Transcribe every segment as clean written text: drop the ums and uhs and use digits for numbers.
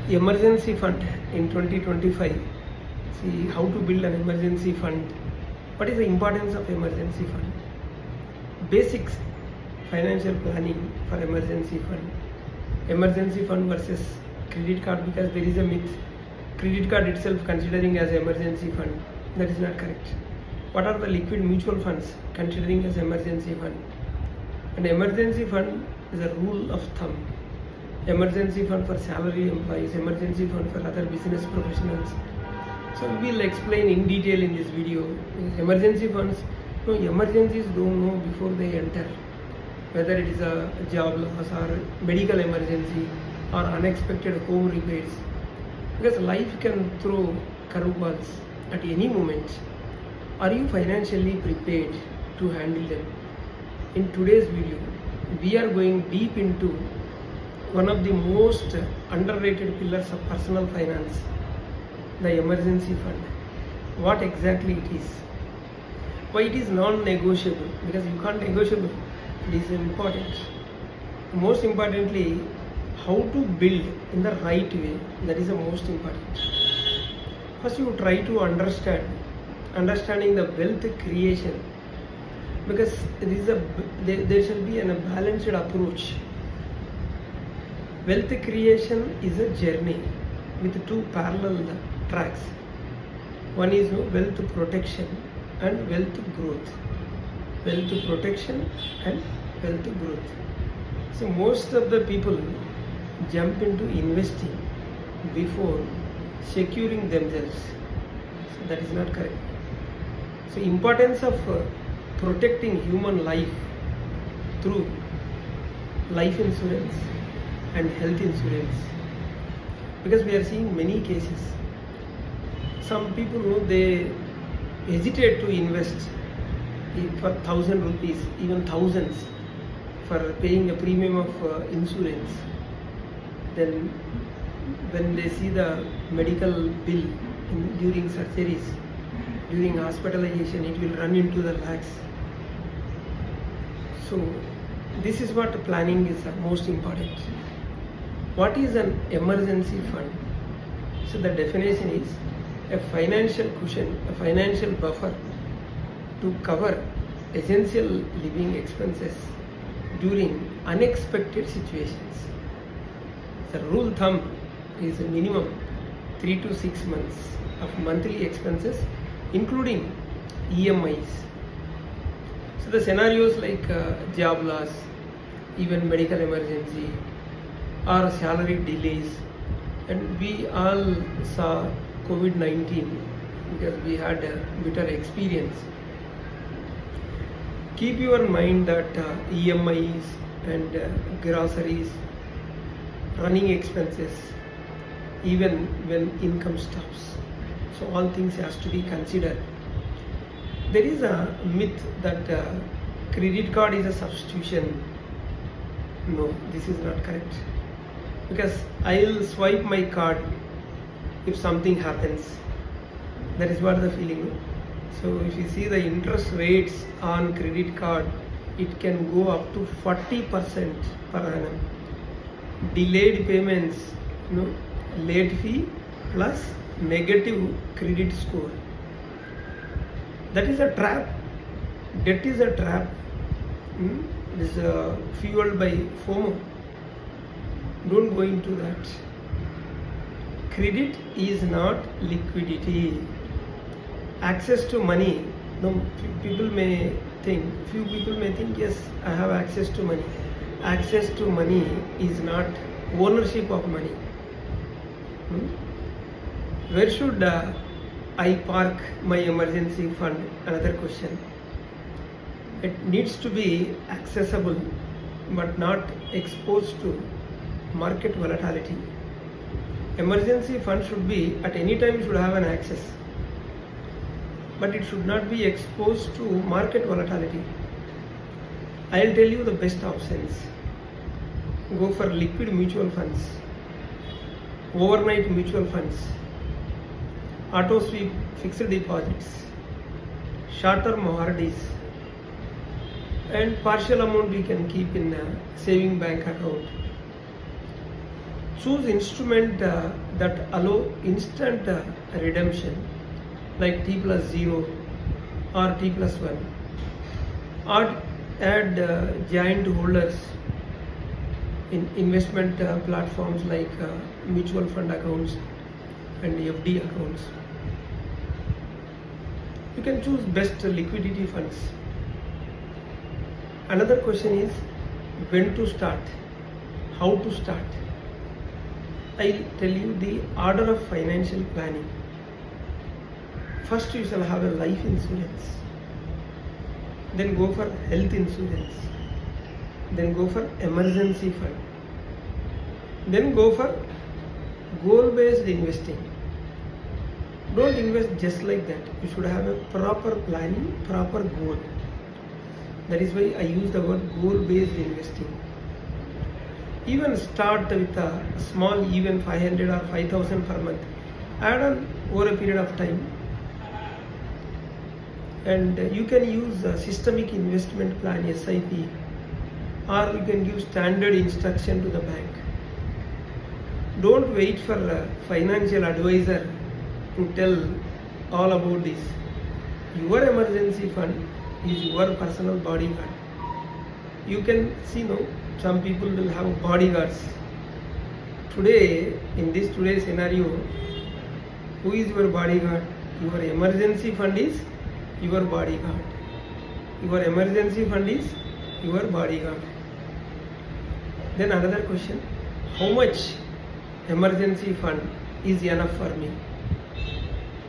Emergency fund in 2025. See how to build an emergency fund. What is the importance of emergency fund? Basics financial planning for emergency fund. Emergency fund versus credit card, because there is a myth. Credit card itself considering as emergency fund. That is not correct. What are the liquid mutual funds considering as emergency fund? An emergency fund is a rule of thumb. Emergency fund for salary employees, emergency fund for other business professionals. So we will explain in detail in this video. Emergency funds, no, emergencies don't know before they enter, whether it is a job loss or medical emergency or unexpected home repairs. Because life can throw curveballs at any moment. Are you financially prepared to handle them? In today's video, we are going deep into one of the most underrated pillars of personal finance, the emergency fund. What exactly it is, why it is non-negotiable, because you can't negotiable, it is important. Most importantly, how to build in the right way, that is the most important. First you try to understanding the wealth creation, because there shall be a balanced approach. Wealth creation is a journey with two parallel tracks. One is wealth protection and wealth growth. Wealth protection and wealth growth. So most of the people jump into investing before securing themselves. So that is not correct. So importance of protecting human life through life insurance and health insurance, because we are seeing many cases. Some people they hesitate to invest for 1,000 rupees, even thousands, for paying a premium of insurance. Then when they see the medical bill during surgeries, during hospitalization, it will run into the lakhs. So this is what planning is most important. What is an emergency fund? So the definition is a financial cushion, a financial buffer to cover essential living expenses during unexpected situations. The rule of thumb is a minimum 3 to 6 months of monthly expenses, including EMIs. So the scenarios like job loss, even medical emergency, or salary delays, and we all saw COVID-19 because we had a bitter experience. Keep your mind that EMIs and groceries, running expenses, even when income stops. So all things has to be considered. There is a myth that credit card is a substitution. No, this is not correct. Because I'll swipe my card if something happens. That is what the feeling. So if you see the interest rates on credit card, it can go up to 40% per annum. Delayed payments, late fee plus negative credit score. That is a trap. Debt is a trap. It is fueled by FOMO. Don't go into that. Credit is not liquidity. Access to money. Few people may think, yes, I have access to money. Access to money is not ownership of money. Where should I park my emergency fund? Another question. It needs to be accessible but not exposed to market volatility. Emergency fund should be at any time should have an access, but it should not be exposed to market volatility. I'll tell you the best options. Go for liquid mutual funds, overnight mutual funds, auto sweep fixed deposits, short-term RDs, and partial amount you can keep in a saving bank account. Choose instrument that allow instant redemption like T plus 0 or T plus 1, or add giant holders in investment platforms like mutual fund accounts and FD accounts. You can choose best liquidity funds. Another question is when to start, how to start. I'll tell you the order of financial planning. First you shall have a life insurance, then go for health insurance, then go for emergency fund, then go for goal-based investing. Don't invest just like that. You should have a proper planning, proper goal. That is why I use the word goal-based investing. Even start with a small, even 500 or 5,000 per month. Add on over a period of time. And you can use a systemic investment plan, SIP, or you can give standard instruction to the bank. Don't wait for a financial advisor to tell all about this. Your emergency fund is your personal bodyguard. You can see now, some people will have bodyguards. Today, in this today's scenario, who is your bodyguard? Your emergency fund is your bodyguard. Your emergency fund is your bodyguard. Then another question, how much emergency fund is enough for me?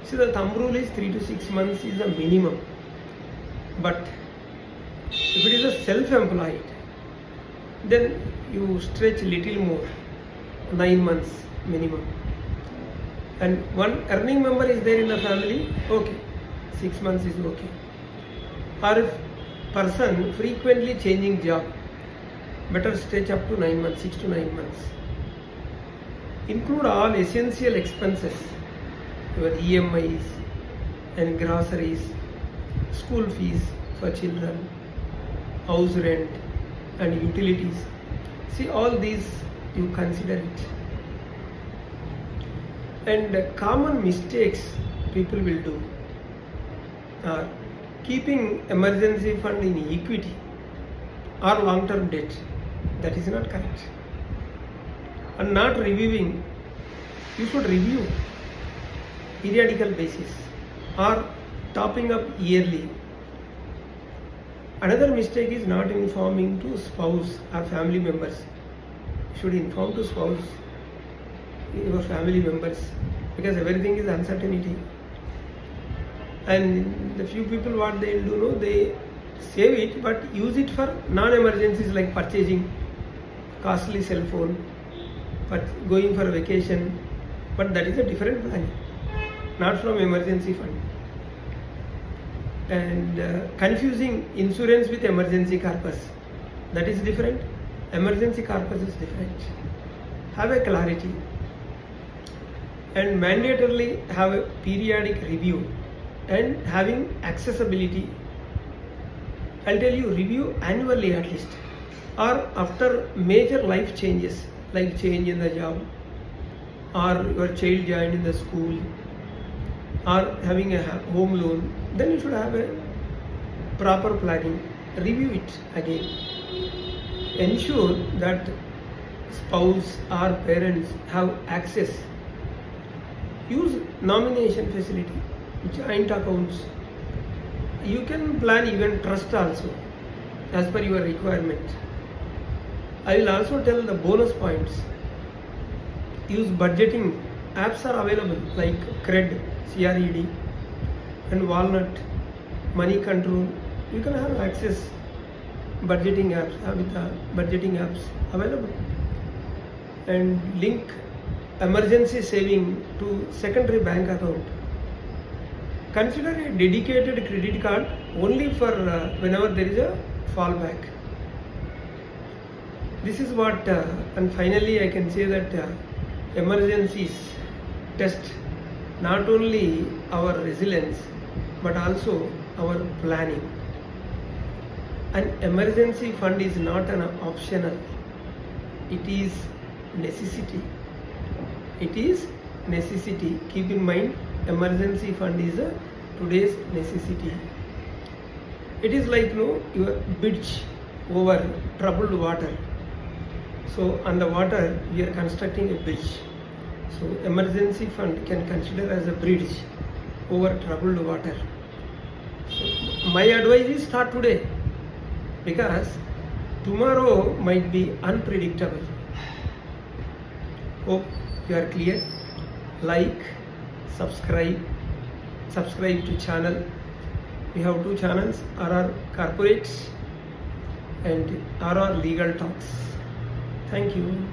See, the thumb rule is 3 to 6 months is the minimum. But if it is a self-employed, then you stretch little more, 9 months minimum. And one earning member is there in the family, okay, 6 months is okay. Or if person frequently changing job, better stretch up to 9 months, 6 to 9 months. Include all essential expenses, your EMIs and groceries, school fees for children, house rent and utilities. See, all these you consider it. And common mistakes people will do are keeping emergency fund in equity or long-term debt. That is not correct. And not reviewing. You should review periodical basis or topping up yearly. Another mistake is not informing to spouse or family members. You should inform to spouse, your family members, because everything is uncertainty. And the few people, what they will do, no, they save it but use it for non-emergencies like purchasing costly cell phone, but going for a vacation. But that is a different plan, not from emergency fund. And confusing insurance with emergency corpus, that is different. Emergency corpus is different. Have a clarity and mandatorily have a periodic review and having accessibility. I'll tell you, review annually at least, or after major life changes like change in the job, or your child joined in the school, or having a home loan, then you should have a proper planning. Review it again. Ensure that spouse or parents have access. Use nomination facility, joint accounts. You can plan even trust also as per your requirement. I will also tell the bonus points. Use budgeting. Apps are available like CRED, CRED, and Walnut, Money Control. You can have access budgeting apps, with the budgeting apps available. And link emergency saving to secondary bank account. Consider a dedicated credit card only for whenever there is a fallback. This is what, and finally I can say that emergencies test not only our resilience but also our planning. An emergency fund is not an optional, it is necessity. It is necessity. Keep in mind, emergency fund is a today's necessity. It is like your bridge over troubled water. So on the water we are constructing a bridge. So emergency fund can consider as a bridge over troubled water. So my advice is start today, because tomorrow might be unpredictable. Hope you are clear. Like, subscribe to channel. We have 2 channels, RR Corporates and RR Legal Talks. Thank you.